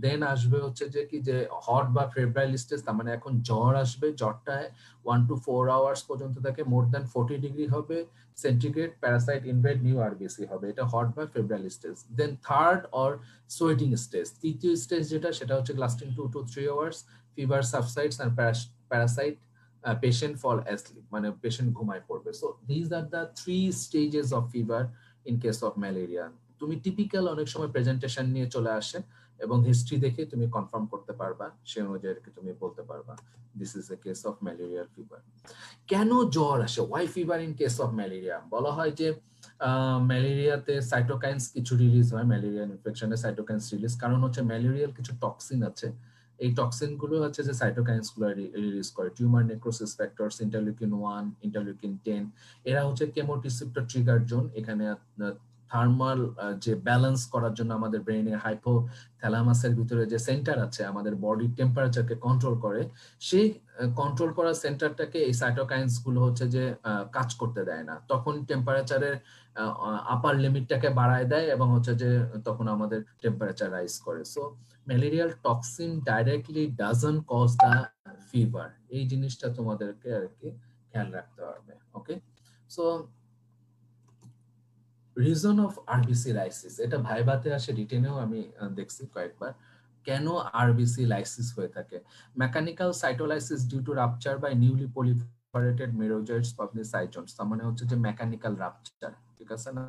দেন আসবে হচ্ছে যে কি যে হট বা ফেব্রাইল স্টেজ, তার মানে এখন জ্বর আসবে, জ্বরটা 1 to 4 hours পর্যন্ত থাকে, মোর দ্যান 40 ডিগ্রি হবে centigrade, parasite invade new RBC হবে, এটা হট বা febrile stage. Then third or sweating stage, তৃতীয় স্টেজ যেটা সেটা হচ্ছে lasting 2 to 3 hours, fever subsides and parasite patient fall asleep, মানে পেশেন্ট ঘুমায় পড়বে। So this are the 3 stages of fever in case of malaria. তুমি typical অনেক সময় প্রেজেন্টেশন নিয়ে চলে আসে এবং হিস্ট্রি দেখে তুমি কনফার্ম করতে পারবা, সে অনুযায়ী তুমি বলতে পারবা this is a case of malarial fever. কেন জ্বর আসে, why fever in case of malaria? বলা হয় যে ম্যালেরিয়াতে সাইটোকাইনস কিছু রিলিজ হয়, ম্যালেরিয়াল ইনফেকশনে সাইটোকাইনস রিলিজ, কারণ হচ্ছে ম্যালেরিয়াল কিছু টক্সিন আছে, এই টক্সিন গুলো হচ্ছে যে সাইটোকাইনস গুলো রিলিজ করে। Tumour necrosis factors, interleukin 1, interleukin 10, এরা হচ্ছে কেমোরিসেপ্টর ট্রিগার জোন, এখানে থার্মাল যে ব্যালেন্স করার জন্য আমাদের ব্রেইনের হাইপোথ্যালামাসের ভিতরে যে সেন্টার আছে আমাদের বডির টেম্পারেচারকে কন্ট্রোল করে, সেই কন্ট্রোল করার সেন্টারটাকে এই সাইটোকাইনস গুলো হচ্ছে যে কাজ করতে দেয় না, তখন টেম্পারেচারের আপার লিমিটটাকে বাড়ায় দেয় এবং হচ্ছে যে তখন আমাদের টেম্পারেচার রাইজ করে। So malarial toxin directly doesn't cause the fever, এই জিনিসটা তোমাদেরকে আর কি খেয়াল রাখতে হবে। Okay, so reason of RBC lysis, এটা ভাইভাতে আসে, রিটেনেও আমি দেখছি কয়েকবার, কেন আরবিসি লাইসিস হয়ে থাকে। Mechanical cytolysis due to rupture by newly proliferated merozoites of the cytons, তার মানে হচ্ছে যে মেকানিক্যাল রাপচার, ঠিক আছে না।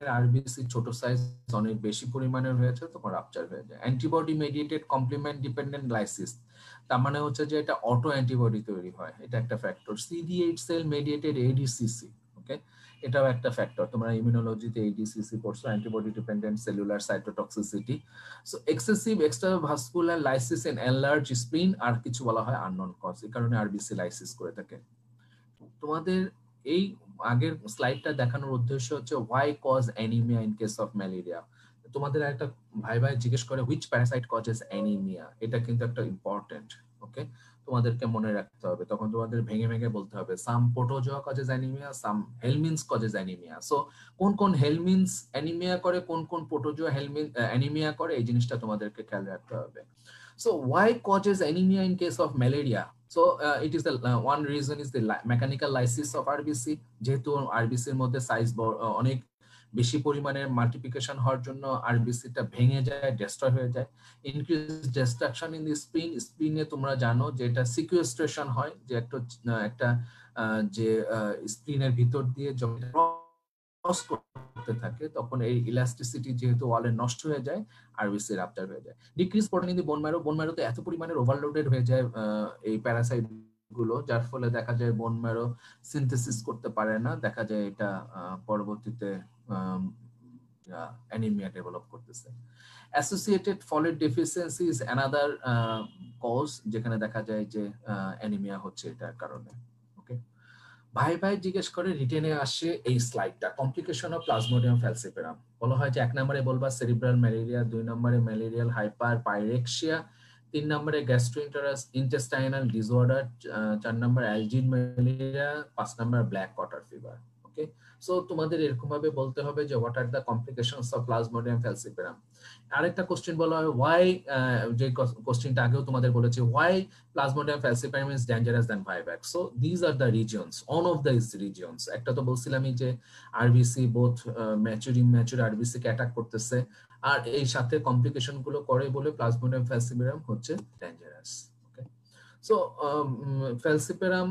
আরবিসি ছোট সাইজ অনেক বেশি পরিমাণের হয়েছে তখন রাপচার হয়ে যায়। Antibody mediated complement dependent lysis, তার মানে হচ্ছে যে এটা অটো অ্যান্টিবডি তৈরি হয়, এটা একটা factor. CD8 cell mediated ADCC, okay, এটাও একটা ফ্যাক্টর। তোমরা ইমিউনোলজিতে ADCC পড়ছো, antibody dependent cellular cytotoxicity. So excessive extravascular lysis in enlarge spleen, আর কিছু বলা হয় আননোন কজ, এই কারণে আরবিসি লাইসিস করে থাকে। তোমাদের এই আগের স্লাইডটা দেখানোর উদ্দেশ্য হচ্ছে why cause anemia in case of malaria। তোমাদের একটা ভাই জিজ্ঞেস করে which parasite causes anemia, এটা কিন্তু একটা ইম্পর্টেন্ট। ওকে, তোমাদেরকে মনে রাখতে হবে, তখন তোমাদের ভেঙে ভেঙে বলতে হবে some protozoa causes anemia, some helminths causes anemia। So কোন কোন হেলমিনস অ্যানিমিয়া করে, কোন কোন প্রোটোজোয়া অ্যানিমিয়া করে, এই জিনিসটা তোমাদেরকে খেয়াল রাখতে হবে। So why causes anemia in case of malaria? So it is the one reason is the mechanical lysis of RBC, যেহেতু আরবিসির মধ্যে সাইজ অনেক বেশি পরিমাণের মাল্টিপ্লিকেশন হওয়ার জন্য আরবিসিটা ভেঙে যায়, ডেস্ট্রয় হয়ে যায়। Increase destruction in the spleen, স্প্লিনে তোমরা জানো যে এটা সিকুয়েস্ট্রেশন হয়, যে একটা যে স্প্লিনের ভিতর দিয়ে যখন ক্রস করতে থাকে তখন এই ইলাস্টিসিটি যেহেতু ওয়ালে নষ্ট হয়ে যায়, আরবিসি রাপচার হয়ে যায়। Decrease protein in the bone marrow, বোন ম্যারোতে এত পরিমাণের ওভারলোডেড হয়ে যায় এই প্যারাসাইট গুলো, যার ফলে দেখা যায় বোন ম্যারো সিনথেসিস করতে পারে না, দেখা যায় এটা পরবর্তীতে অ্যানিমিয়া ডেভেলপ করতেছে। Associated folate deficiency is another cause, যেখানে দেখা যায় যে অ্যানিমিয়া হচ্ছে এটার কারণে। ওকে, ভাই জিজ্ঞেস করে, রিটেনে আসে এই স্লাইডটা, কমপ্লিকেশন অফ প্লাজমোডিয়াম ফ্যালসিপারাম। বলা হয় যে 1 নম্বরে বলবা সেরিব্রাল ম্যালেরিয়া, 2 নম্বরে ম্যালেরিয়াল হাইপার পাইরেক্সিয়া, 3 নম্বরে gastrointestinal disorder, 4 number algid malaria, 5 number black water fever. Okay, so তোমাদের এরকম ভাবে বলতে হবে যে what are the complications of plasmodium falciparum. আরেকটা কোশ্চেন বলা হয় ওয়াই, যে কোশ্চেনটা আগেও তোমাদের বলেছি, Y Plasmodium falciparum is dangerous than Vivax. So these are the regions, one of these regions. একটা তো বলছিলামই যে RBC both mature immature RBC কে অ্যাটাক করতেছে, আর এই সাথে কমপ্লিকেশন গুলো করে বলে প্লাজমোডিয়াম ফ্যালসিপারাম হচ্ছে ডেঞ্জারাস। ওকে, সো ফ্যালসিপারাম,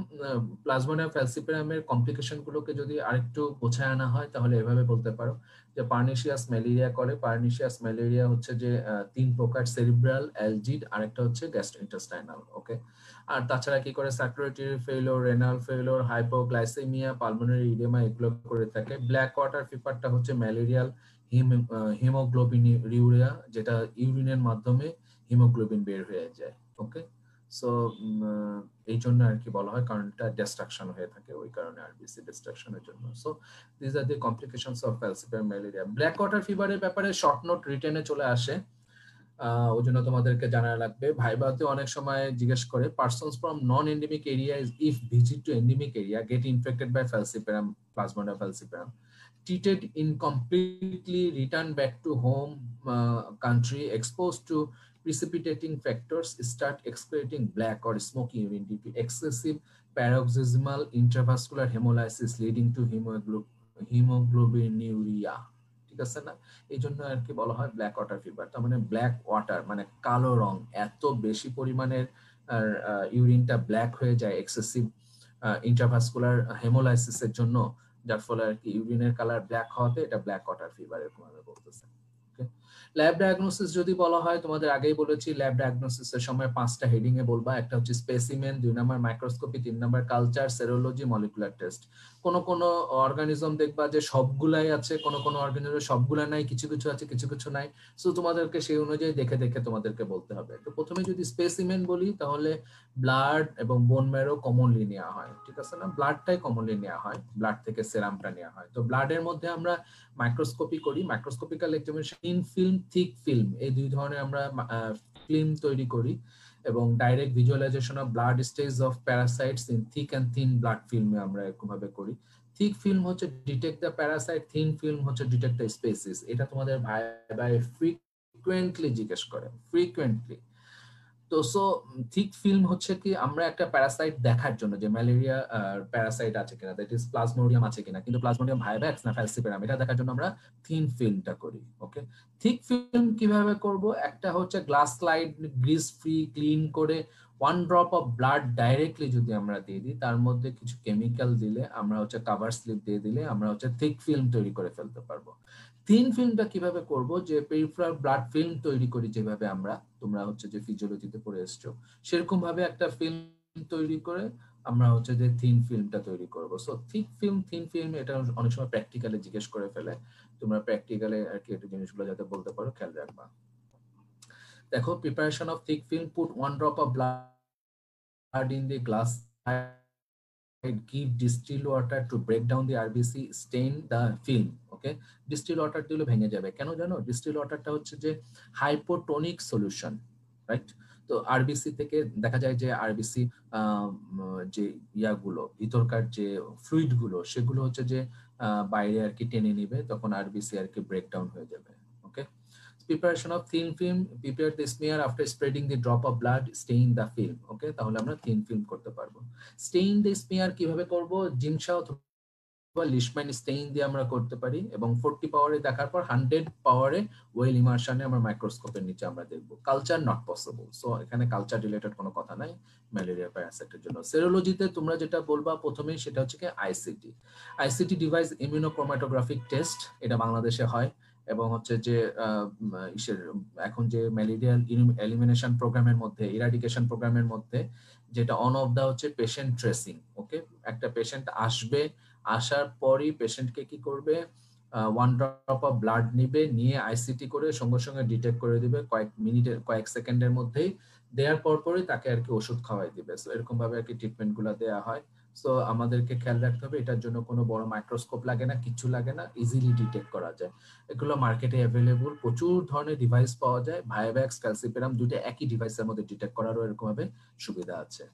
প্লাজমোডিয়াম ফ্যালসিপারামের কমপ্লিকেশন গুলোকে যদি আরেকটু বোঝায় আনা হয় তাহলে এভাবে বলতে পারো যে পার্নিশিয়াস ম্যালেরিয়া করে। পার্নিশিয়াস ম্যালেরিয়া হচ্ছে যে 3 প্রকার, সেরিব্রাল, অ্যালজিড, আরেকটা হচ্ছে গ্যাস্ট্রোইন্টেস্টাইনাল। ওকে, আর তাছাড়া কি করে circulatory failure, renal failure, hypoglycaemia, pulmonary oedema, এগুলো করে থাকে। ব্ল্যাক ওয়াটার ফিভারটা হচ্ছে ম্যালেরিয়াল হিমোগ্লোবিন ইউরিয়া, যেটা ইউরিনের মাধ্যমে হিমোগ্লোবিন বের হয়ে যায়। ওকে, সো এই জন্য আর কি বলা হয়, কারণ এটা ডিস্ট্রাকশন হয়ে থাকে, ওই কারণে আরবিসি ডিস্ট্রাকশনের জন্য। So this are the complications of falciparum malaria. Black water ফিভারের ব্যাপারে শর্ট নোট রিটেনে চলে আসে, ওই জন্য তোমাদেরকে জানা লাগবে। ভাইবাতে অনেক সময় জিজ্ঞেস করে, persons from non endemic area if visit to endemic area get infected by falciparum, Plasmodium falciparum, treated incompletely, return back to home country, exposed to precipitating factors, start excreting black or smoky urine due to excessive paroxysmal intravascular hemolysis leading to hemoglobinuria, ঠিক আছে না। এই জন্য আর কি বলা হয় black water fever. তার মানে ব্ল্যাক ওয়াটার মানে কালো রং, এত বেশি পরিমাণের ইউরিনটা ব্ল্যাক হয়ে যায় এক্সেসিভ ইন্ট্রাভাস্কুলার হেমোলাইসিসের জন্য, যার ফলে আর কি ইউরিনের কালার ব্ল্যাক হওয়াতে এটা ব্ল্যাক ওয়াটার ফিভার এরকম ভাবে বলতেছে। ওকে, ল্যাব ডায়াগনোসিস যদি বলা হয়, তোমাদের আগেই বলেছি ল্যাব ডায়াগনোসিসের সময় 5টা হেডিং এ বলবা। একটা হচ্ছে specimen, 2 number microscopy, 3 number culture, serology, molecular test. কোন অর্গানিজম দেখবা যে সবগুলাই আছে, কোন অর্গানিজম সবগুলা নাই, কিছু কিছু আছে, কিছু কিছু নাই। সো তোমাদেরকে সেই অনুযায়ী দেখে দেখে তোমাদেরকে বলতে হবে। তো প্রথমে যদি স্পেসিমেন বলি, তাহলে ব্লাড এবং বোন ম্যারো কমনলি নেওয়া হয়, ঠিক আছে না? ব্লাডটাই কমনলি নেওয়া হয়, ব্লাড থেকে সেরামটা নেওয়া হয়। তো ব্লাডের মধ্যে আমরা মাইক্রোস্কোপি করি, microscopical examination, thin film, thick film, এই দুই ধরনের আমরা ফিল্ম তৈরি করি। এবং direct visualization of blood stage of parasites in thick and thin blood ফিল্মে আমরা এরকম ভাবে করি। থিক ফিল্ম হচ্ছে detect the parasite, thin film হচ্ছে ডিটেক্ট দ্য স্পেসিস। এটা তোমাদের ভাই ফ্রিকুয়েন্টলি জিজ্ঞেস করে, ফ্রিকুয়েন্টলি। তো সো থিক ফিল্ম হচ্ছে কি, আমরা একটা প্যারাসাইট দেখার জন্য যে ম্যালেরিয়া প্যারাসাইট আছে কিনা, দ্যাট ইজ প্লাজমোডিয়াম আছে কিনা, কিন্তু প্লাজমোডিয়াম ভাইভ্যাক্স না ফ্যালসিপারাম, এটা দেখার জন্য আমরা থিন ফিল্মটা করি। ওকে, থিক ফিল্ম কিভাবে করব? একটা হচ্ছে glass slide, Greece free, clean করে 1 ড্রপ অফ ব্লাড ডাইরেক্টলি যদি আমরা দিয়ে দিই, তার মধ্যে কিছু কেমিক্যাল দিলে, আমরা হচ্ছে কাভার স্লিপ দিয়ে দিলে আমরা হচ্ছে থিক ফিল্ম তৈরি করে ফেলতে পারবো। থিন ফিল্মটা কিভাবে করব? যে পেরিফেরাল ব্লাড ফিল্ম তৈরি করি যেভাবে আমরা, তোমরা হচ্ছে যে ফিজিওলজিতে পড়ে এসছো, সেরকম ভাবে একটা ফিল্ম তৈরি করে আমরা হচ্ছে যে থিন ফিল্মটা তৈরি করব। So thick film, thin film, এটা অনেক সময় প্র্যাকটিক্যালি জিজ্ঞেস করে ফেলে। তোমরা প্র্যাকটিক্যালি আর কি একটু জিনিসগুলো যাতে বলতে পারো খেয়াল রাখবা। দেখো, preparation of thick film, put 1 drop of blood in the glass, give distilled water to break down the RBC, stain the film. Okay, distil water দিলে ভেঙে যাবে কেন জানো? ডিস্টিল ওয়াটারটা হচ্ছে যে হাইপোটোনিক সলিউশন, রাইট? তো আরবিসি থেকে দেখা যায় যে আরবিসি যে ইয়াগুলো, ভিতরকার যে ফ্লুইড গুলো, সেগুলো হচ্ছে যে বাইরে আর কি টেনে নিবে, তখন আরবিসি আর কি ব্রেকডাউন হয়ে যাবে। ওকে, preparation of thin film, prepare the smear after spreading the drop of blood, stain the film. ওকে, তাহলে আমরা thin film করতে পারবো। stain the smear কিভাবে করব? জিমশা অথবা লিশম্যান স্টেইন দিয়ে আমরা করতে পারি, এবং 40 পাওয়ারে দেখার পর 100 পাওয়ারে ওয়েল ইমার্শনে আমরা মাইক্রোস্কোপের নিচে আমরা দেখব। কালচার নট পসিবল, সো এখানে কালচার রিলেটেড কোনো কথা নাই ম্যালেরিয়া প্যারাসাইটের জন্য। সেরোলজিতে তোমরা যেটা বলবা প্রথমেই, সেটা হচ্ছে কি ICT. ICT device immunochromatographic test, এটা বাংলাদেশে হয়। এবং হচ্ছে যে এখন যে ম্যালেরিয়াল এলিমিনেশন প্রোগ্রামের মধ্যে, ইরাডিকেশন প্রোগ্রামের মধ্যে, যেটা অন অফ দা হচ্ছে পেশেন্ট ট্রেসিং। ওকে, একটা পেশেন্ট আসবে, আসার পরই পেশেন্টকে কি করবে? 1 ড্রপ অফ ব্লাড নিবে, নিয়ে আইসিটি করে সঙ্গে সঙ্গে ডিটেক্ট করে দিবে, কয়েক মিনিটের, কয়েক সেকেন্ডের মধ্যেই। দেওয়ার পরই তাকে আর কি ওষুধ খাওয়াই দিবে। সো এরকম ভাবে আর কি ট্রিটমেন্ট গুলো দেওয়া হয়। সো আমাদেরকে খেয়াল রাখতে হবে, এটার জন্য কোনো বড় মাইক্রোস্কোপ লাগে না, কিছু লাগে না, ইজিলি ডিটেক্ট করা যায়। এগুলো মার্কেটে অ্যাভেলেবল, প্রচুর ধরনের ডিভাইস পাওয়া যায়। ভাইভ্যাক্স, ফ্যালসিপারাম, দুটো একই ডিভাইসের মধ্যে ডিটেক্ট করারও এরকম ভাবে সুবিধা আছে।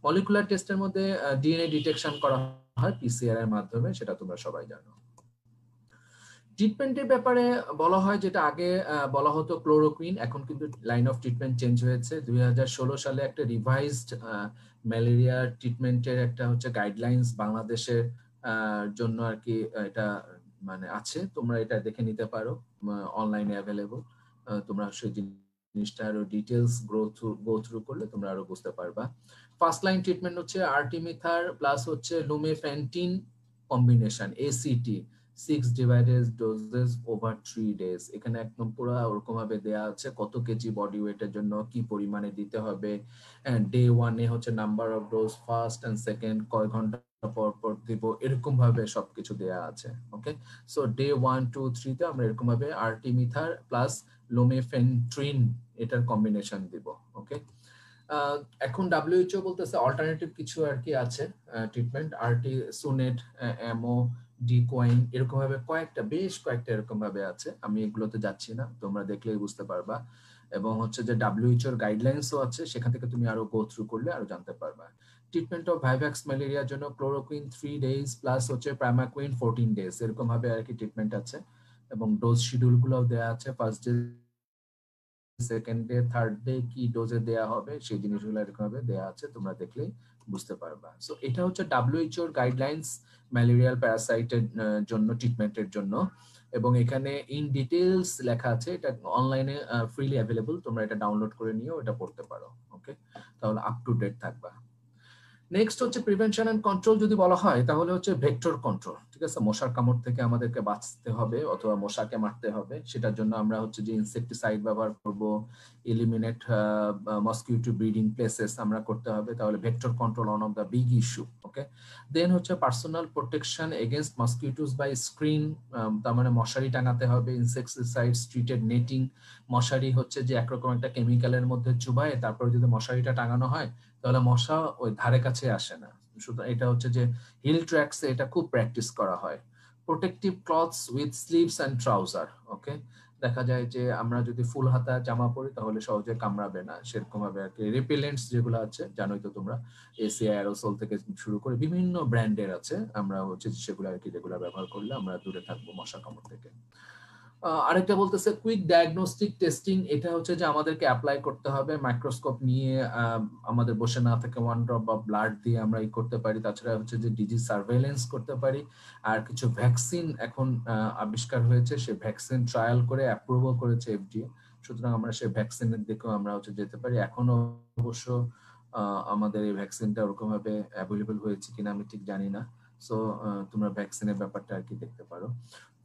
মলিকুলার টেস্টের মধ্যে ডিএনএ ডিটেকশন করা হয় পিসিআর এর মাধ্যমে, সেটা তোমরা সবাই জানো। ট্রিটমেন্টের ব্যাপারে বলা হয়, যেটা আগে বলা হতো ক্লোরোকুইন, এখন কিন্তু লাইন অফ ট্রিটমেন্ট চেঞ্জ হয়েছে। 2016 সালে একটা রিভাইজড ম্যালেরিয়া ট্রিটমেন্টের একটা হচ্ছে গাইডলাইন্স বাংলাদেশের জন্য আর কি, এটা মানে আছে, তোমরা এটা দেখে নিতে পারো, অনলাইনে অ্যাভেলেবল। তোমরা সেই জিনিসটা আরো ডিটেলস গো থ্রু করলে তোমরা আরো বুঝতে পারবা। ফার্স্ট লাইন ট্রিটমেন্ট হচ্ছে আর্টিমিথার প্লাস হচ্ছে lumefantrine combination, ACT, 6 divided doses over 3 days. এখানে একদম পুরো ওরকম ভাবে দেয়া আছে কত কেজি বডি ওয়েটের জন্য কি পরিমাণে দিতে হবে। ডে 1 এ হচ্ছে number of dose, first and second, কয় ঘন্টা পর পর দিব, এরকম ভাবে সবকিছু দেয়া আছে। ওকে, সো ডে 1, 2, 3 তে আমরা এরকম ভাবে আর্টিমিথার প্লাস লুমেফেন্ট্রিন এটার কম্বিনেশন দিব। ওকে, এখন WHO বলতেছে অল্টারনেটিভ কিছু আর কি আছে ট্রিটমেন্ট, সুনেট, এমও, ডিকোয়াইন, এরকম ভাবে বেশ কয়েকটা এরকম ভাবে আছে। আমি এগুলোতে যাচ্ছি না, তোমরা দেখলেই বুঝতে পারবা। এবং হচ্ছে যে WHO এর গাইডলাইন্সও আছে, সেখান থেকে তুমি আরো গো থ্রু করলে আরো জানতে পারবা। ট্রিটমেন্ট অফ ভাইভ্যাক্স ম্যালেরিয়ার জন্য ক্লোরোকুইন 3 ডেজ প্লাস হচ্ছে প্রাইমাকুইন 14 ডেজ, এরকম ভাবে আর কি ট্রিটমেন্ট আছে। এবং ডোজ শিডিউল গুলো দেওয়া আছে, first day, second day, third day কি ডোজে দেয়া হবে, সেই জিনিসগুলো এরকম ভাবে দেয়া আছে, তোমরা দেখলেই বুঝতে পারবা। সো এটা হচ্ছে WHO এর গাইডলাইন্স ম্যালেরিয়াল প্যারাসাইটের জন্য, ট্রিটমেন্টের জন্য। এবং এখানে ইন ডিটেইলস লেখা আছে, এটা অনলাইনে ফ্রিলি অ্যাভেলেবল, তোমরা এটা ডাউনলোড করে নিও, এটা পড়তে পারো। ওকে, তাহলে আপ টু ডেট থাকবা। নেক্সট হচ্ছে প্রিভেনশন এন্ড কন্ট্রোল যদি বলা হয়, তাহলে হচ্ছে ভেক্টর কন্ট্রোল। ঠিক আছে, মশার কামড় থেকে আমাদেরকে বাঁচতে হবে অথবা মশাকে মারতে হবে, সেটার জন্য আমরা হচ্ছে যে ইনসেকটিসাইড ব্যবহার করব, এলিমিনেট মসকিউটো ব্রিডিং প্লেসেস আমরা করতে হবে, তাহলে vector control one of the big issue. Okay, then হচ্ছে personal protection against mosquitoes by screen, তার মানে মশারি টাঙাতে হবে, ইনসেকটিসাইড ট্রিটেড নেটিং, মশারি হচ্ছে যে একরকম একটা কেমিক্যালের মধ্যে চুবায় তারপরে যদি মশারিটা টাঙানো হয় তাহলে মশা ওই ধারে কাছে আসে না। সুতরাং এটা হচ্ছে যে হিল ট্র্যাকসে এটা খুব প্র্যাকটিস করা হয়। Protective clothes with sleeves and trouser. Okay, দেখা যায় যে আমরা যদি ফুল হাতা জামা পরি তাহলে সহজে কামড়াবে না, সেরকম ভাবে আর কি। রিপেলেন্টস যেগুলো আছে জানোই তো তোমরা, এসিআই অ্যারোসল থেকে শুরু করে বিভিন্ন ব্র্যান্ডের আছে, আমরা হচ্ছে সেগুলো আর কি রেগুলার ব্যবহার করলে আমরা দূরে থাকবো মশা কামড় থেকে। আরেকটা বলতেছে কুইক ডায়াগনস্টিক টেস্টিং, এটা হচ্ছে যে আমাদেরকে অ্যাপ্লাই করতে হবে মাইক্রোস্কোপ নিয়ে, আমাদের বসে না থেকে ওয়ান ড্রপ বা ব্লাড দিয়ে আমরা ই করতে পারি। তাছাড়া হচ্ছে যে ডিজিজ সার্ভেইলেন্স করতে পারি। আর কিছু ভ্যাকসিন এখন আবিষ্কার হয়েছে, সে ভ্যাকসিন ট্রায়াল করে অ্যাপ্রুভও করেছে এফডিএ, সুতরাং আমরা সেই ভ্যাকসিনের দিকেও আমরা হচ্ছে যেতে পারি। এখনো অবশ্য আমাদের এই ভ্যাকসিনটা ওরকম ভাবে অ্যাভেলেবল হয়েছে কিনা আমি ঠিক জানি না। সো তোমরা ভ্যাকসিনের ব্যাপারটা আর কি দেখতে পারো।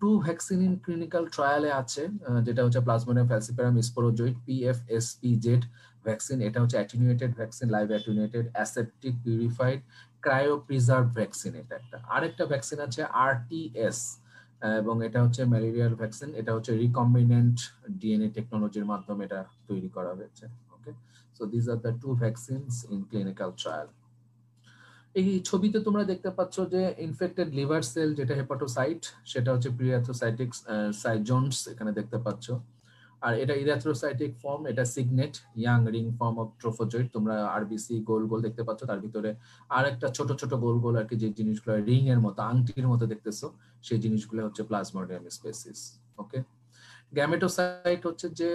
2 ভ্যাকসিন ইন ক্লিনিক্যাল ট্রায়ালে আছে, যেটা হচ্ছে প্লাজমোডিয়াম ফ্যালসিপারাম স্পোরোজয়েড PFSPZ ভ্যাকসিন, এটা হচ্ছে attenuated vaccine, live attenuated aseptic purified cryo preserve vaccine. এটা একটা। আরেকটা ভ্যাকসিন আছে RTS, এবং এটা হচ্ছে ম্যালেরিয়ার ভ্যাকসিন, এটা হচ্ছে রিকম্বিনেন্ট ডিএনএ টেকনোলজির মাধ্যমে এটা তৈরি করা হয়েছে। Okay, so this are the 2 vaccines in clinical trial. এই ছবিতে তোমরা দেখতে পাচ্ছ যে ইনফেক্টেড লিভার সেল যেটা হেপাটোসাইট, সেটা হচ্ছে প্রিয়াথ্রোসাইটিক সাইজোনস এখানে দেখতে পাচ্ছ। আর এটা ইরাথ্রোসাইটিক ফর্ম, এটা signet young ring form of trophozoite. তোমরা আরবিসি গোল গোল দেখতে পাচ্ছ, তার ভিতরে আরেকটা ছোট ছোট গোল গোল আর কি, যে জিনিসগুলো রিং এর মতো, আংটির মতো দেখতেছো, সেই জিনিসগুলো হচ্ছে প্লাজমোডিয়াম স্পেসিস। ওকে, গ্যামেটোসাইট হচ্ছে যে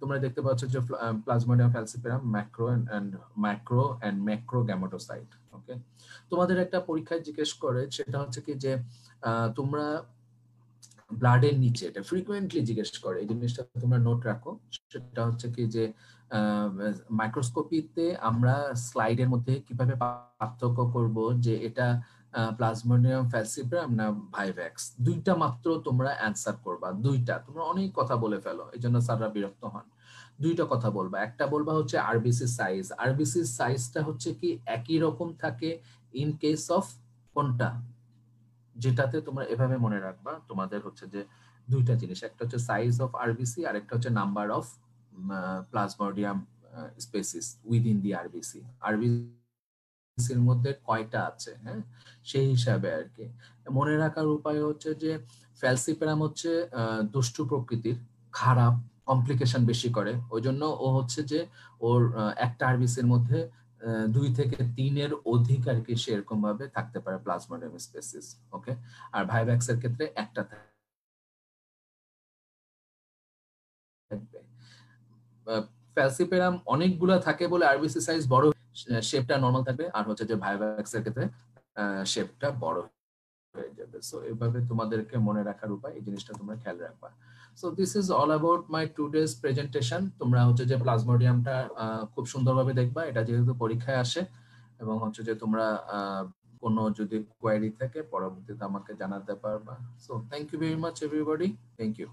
তোমরা দেখতে পাচ্ছ যে plasmodium falciparum macro and macro gametocyte. Okay, তোমাদের একটা পরীক্ষায় জিজ্ঞেস করে, সেটা হচ্ছে কি যে তোমরা ব্লাডের নিচে, এটা ফ্রিকোয়েন্টলি জিজ্ঞেস করে, এই জিনিসটা তোমরা নোট রাখো। সেটা হচ্ছে কি যে মাইক্রোস্কোপিতে আমরা স্লাইডের মধ্যে কিভাবে পার্থক্য করব যে এটা প্লাজমোডিয়াম ফ্যালসিপারাম না ভাইভ্যাক্স, দুইটা মাত্র তোমরা অ্যান্সার করবা। দুইটা, তোমরা অনেক কথা বলে ফেলো, এই জন্য স্যাররা বিরক্ত হন। দুইটা কথা বলবা, একটা বলবা হচ্ছে আরবিসি সাইজ, আরবিসি সাইজটা হচ্ছে কি একই রকম থাকে ইন কেস অফ কোনটা, যেটাতে তোমরা এভাবে মনে রাখবা, তোমাদের হচ্ছে যে দুইটা জিনিস, একটা হচ্ছে সাইজ অফ আরবিসি আর একটা হচ্ছে number of plasmodium species within the RBC, আরবিসির মধ্যে কয়টা আছে, হ্যাঁ, সেই হিসাবে আর কি। মনে রাখার উপায় হচ্ছে যে ফ্যালসিপারাম হচ্ছে দুষ্টু প্রকৃতির, খারাপ, কমপ্লিকেশন বেশি করে, ওই জন্য ও হচ্ছে যে ওর একটা আরবিসির মধ্যে 2 থেকে 3-এর অধিক আর কি সেরকম ভাবে থাকতে পারে প্লাজমোডিয়াম স্পেসিস। ওকে, আর ভাইভ্যাক্স এর ক্ষেত্রে একটা থাকবে। ফ্যালসিপারাম অনেকগুলা থাকে বলে আরবিসি সাইজ বড়, শেপটা নরমাল থাকবে, আর হচ্ছে যে ভাইভ্যাক্স এর ক্ষেত্রে শেপটা বড় হয়ে যাবে। সো এভাবে তোমাদেরকে মনে রাখার উপায়, এই জিনিসটা তোমরা খেয়াল রাখবা। So this is all about my today's presentation. তোমরা হচ্ছে যে প্লাজমোডিয়ামটা খুব সুন্দরভাবে দেখবা, এটা যেহেতু পরীক্ষায় আসে, এবং হচ্ছে যে তোমরা কোনো যদি কোয়েরি থাকে পরবর্তীতে আমাকে জানাতে পারবা। So thank you very much everybody, thank you.